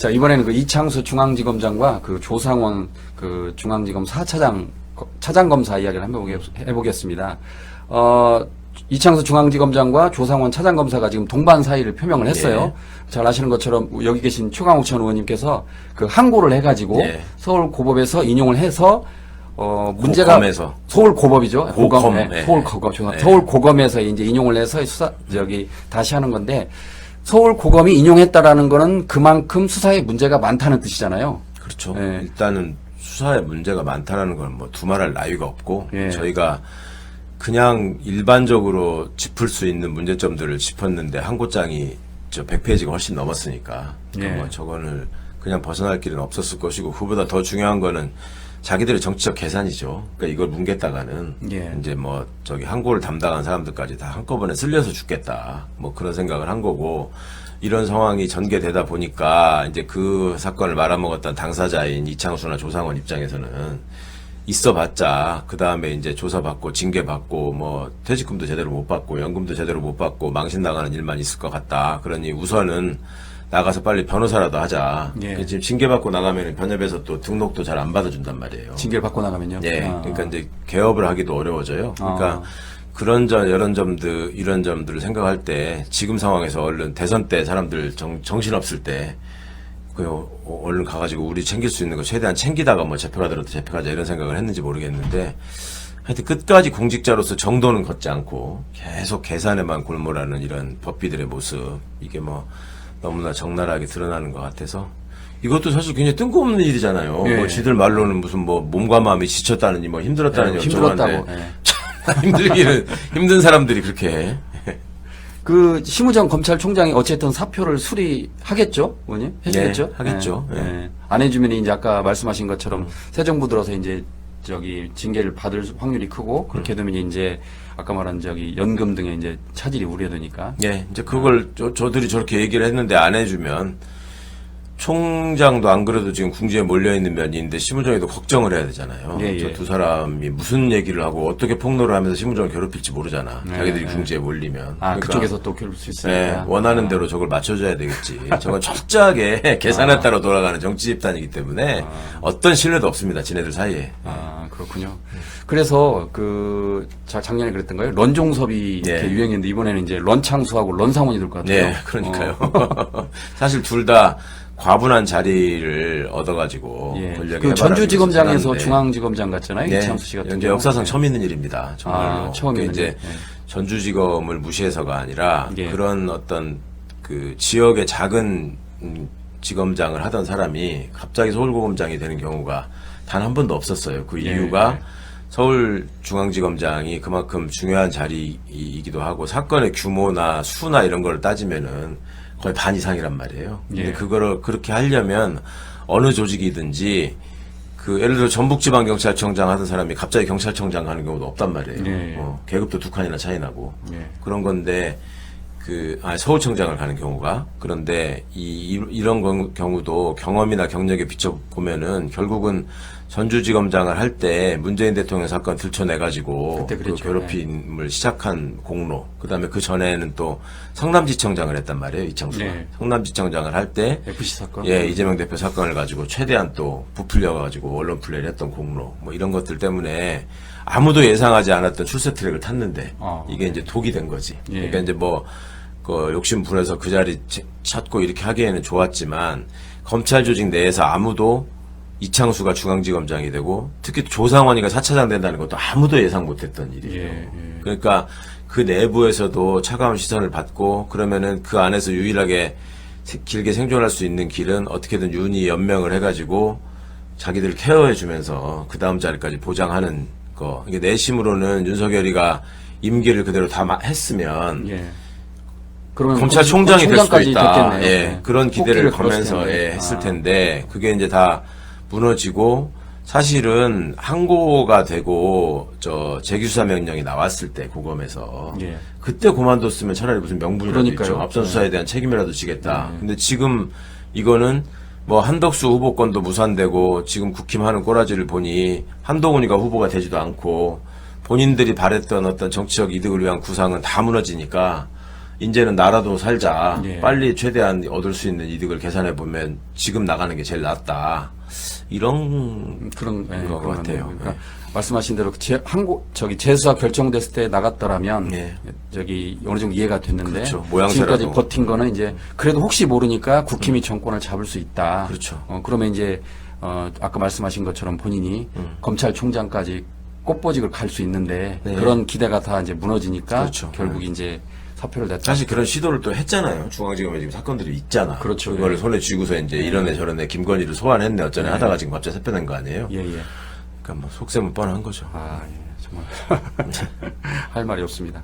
자, 이번에는 그 이창수 중앙지검장과 그 조상원 그 중앙지검 4차장 차장검사 이야기를 한번 해보겠습니다. 이창수 중앙지검장과 조상원 차장검사가 지금 동반 사의를 표명을 했어요. 예. 잘 아시는 것처럼 여기 계신 최강욱 전 의원님께서 그 항고를 해가지고 예. 서울고법에서 인용을 해서 문제가 고검에서. 서울고법이죠. 고검. 네. 예. 서울고검. 서울고검에서 이제 인용을 해서 다시 하는 건데 서울고검이 인용했다라는 거는 그만큼 수사에 문제가 많다는 뜻이잖아요. 그렇죠. 예. 일단은 수사에 문제가 많다라는 건 뭐 두말할 나위가 없고 예. 저희가 그냥 일반적으로 짚을 수 있는 문제점들을 짚었는데 항고장이 저 100페이지가 훨씬 넘었으니까 예. 뭐 저거는 그냥 벗어날 길은 없었을 것이고 그보다 더 중요한 거는 자기들의 정치적 계산이죠. 그러니까 이걸 뭉갰다가는 예. 이제 뭐 저기 항고를 담당한 사람들까지 다 한꺼번에 쓸려서 죽겠다. 뭐 그런 생각을 한 거고 이런 상황이 전개되다 보니까 이제 그 사건을 말아먹었던 당사자인 이창수나 조상원 입장에서는 있어봤자 그 다음에 이제 조사받고 징계받고 뭐 퇴직금도 제대로 못 받고 연금도 제대로 못 받고 망신 나가는 일만 있을 것 같다. 그러니 우선은 나가서 빨리 변호사라도 하자. 예. 지금 징계받고 나가면 변협에서 또 등록도 잘 안 받아준단 말이에요. 징계를 받고 나가면요. 예. 그러니까 이제 개업을 하기도 어려워져요. 그러니까 그런 이런 점들을 생각할 때 지금 상황에서 얼른 대선 때 사람들 정신없을 때 얼른 가가지고 우리 챙길 수 있는 거 최대한 챙기다가 뭐 재표가더라도 재표가자 이런 생각을 했는지 모르겠는데 하여튼 끝까지 공직자로서 정도는 걷지 않고 계속 계산에만 골몰하는 이런 법비들의 모습 이게 뭐 너무나 적나라하게 드러나는 것 같아서 이것도 사실 굉장히 뜬금없는 일이잖아요. 예. 뭐 지들 말로는 무슨 뭐 몸과 마음이 지쳤다느니 뭐 힘들었다느니 힘들었다고. 힘든 사람들이 그렇게 해. 그 심우정 검찰총장이 어쨌든 사표를 수리하겠죠, 의원님? 해주겠죠? 네, 하겠죠. 네. 네. 네. 안 해주면 이제 아까 말씀하신 것처럼 새 정부 들어서 이제 징계를 받을 확률이 크고 그렇게 되면 이제 아까 말한 연금 등의 이제 차질이 우려되니까. 예, 이제 그걸 저들이 저렇게 얘기를 했는데 안 해주면 총장도 안 그래도 지금 궁지에 몰려있는 면인데 심우정이도 걱정을 해야 되잖아요. 예, 예. 저 두 사람이 무슨 얘기를 하고 어떻게 폭로를 하면서 심우정을 괴롭힐지 모르잖아. 자기들이 궁지에 몰리면. 그러니까 그쪽에서 또 괴롭힐 수 있으니까. 네, 원하는 대로 저걸 맞춰줘야 되겠지. 저건 철저하게 계산에 따라 돌아가는 정치 집단이기 때문에 어떤 신뢰도 없습니다. 지네들 사이에. 그렇군요. 그래서 작년에 그랬던가요? 런종섭이 이렇게 유행했는데 이번에는 이제 런창수하고 런상원이 될 것 같아요. 네, 그러니까요. 사실 둘 다 과분한 자리를 얻어가지고 권력에 그 전주지검장에서 해바라기 중앙지검장 같잖아요. 이창수 씨 같은 이제 경우. 역사상 처음 있는 일입니다. 정말로. 처음 있는 이제 일. 전주지검을 무시해서가 아니라 예. 그런 어떤 그 지역의 작은 지검장을 하던 사람이 갑자기 서울고검장이 되는 경우가 단 한 번도 없었어요. 그 이유가 서울중앙지검장이 그만큼 중요한 자리이기도 하고 사건의 규모나 수나 이런 걸 따지면은 거의 반 이상이란 말이에요. 근데 그거를 그렇게 하려면 어느 조직이든지 예를 들어 전북지방경찰청장 하던 사람이 갑자기 경찰청장 가는 경우도 없단 말이에요. 계급도 두 칸이나 차이 나고 그런 건데 서울청장을 가는 경우가 그런데 이런 경우도 경험이나 경력에 비춰 보면은 결국은 전주지검장을 할 때 문재인 대통령 사건 들춰내가지고 그 괴롭힘을 시작한 공로, 그 다음에 그 전에는 또 성남지청장을 했단 말이에요, 이창수가. 성남지청장을 할 때 FC 사건. 이재명 대표 사건을 가지고 최대한 또 부풀려가지고 언론 플레이를 했던 공로, 뭐 이런 것들 때문에 아무도 예상하지 않았던 출세 트랙을 탔는데 이게 이제 독이 된 거지. 그러니까 이제 욕심 부려서 그 자리 찾고 이렇게 하기에는 좋았지만 검찰 조직 내에서 아무도 이창수가 중앙지검장이 되고 특히 조상원이가 4차장 된다는 것도 아무도 예상 못했던 일이에요. 그러니까 그 내부에서도 차가운 시선을 받고 그러면은 그 안에서 유일하게 길게 생존할 수 있는 길은 어떻게든 윤희 연명을 해가지고 자기들 케어해주면서 그 다음 자리까지 보장하는 거. 이게 내심으로는 윤석열이가 임기를 그대로 다 했으면 그러면 검찰총장이 될 수도 있다. 됐겠네요. 그런 기대를 걸면서 했을 텐데 그게 이제 다 무너지고 사실은 항고가 되고 재규수사 명령이 나왔을 때 고검에서 그때 그만뒀으면 차라리 무슨 명분이라도 있죠. 앞선 수사에 대한 책임이라도 지겠다. 근데 지금 이거는 뭐 한덕수 후보권도 무산되고 지금 국힘하는 꼬라지를 보니 한동훈이가 후보가 되지도 않고 본인들이 바랬던 어떤 정치적 이득을 위한 구상은 다 무너지니까 이제는 나라도 살자. 예. 빨리 최대한 얻을 수 있는 이득을 계산해 보면 지금 나가는 게 제일 낫다. 이런 그런 것 그런 같아요. 그러니까 예. 말씀하신 대로 재수가 결정됐을 때 나갔더라면 예. 어느 정도 이해가 됐는데 그렇죠. 모양새라도. 지금까지 버틴 거는 이제 그래도 혹시 모르니까 국힘이 정권을 잡을 수 있다. 그렇죠. 그러면 이제 아까 말씀하신 것처럼 본인이 검찰총장까지 꽃보직을 갈 수 있는데 네. 그런 기대가 다 이제 무너지니까 그렇죠. 결국 이제 사표를 냈다. 사실 그런 시도를 또 했잖아요. 중앙지검에 지금 사건들이 있잖아. 그렇죠. 그거를 예. 손에 쥐고서 이제 이런 애 저런 애 김건희를 소환했네 어쩌네 하다가 지금 갑자기 사표낸 거 아니에요? 예, 예. 그러니까 뭐 속셈은 뻔한 거죠. 아, 예. 정말 할 말이 없습니다.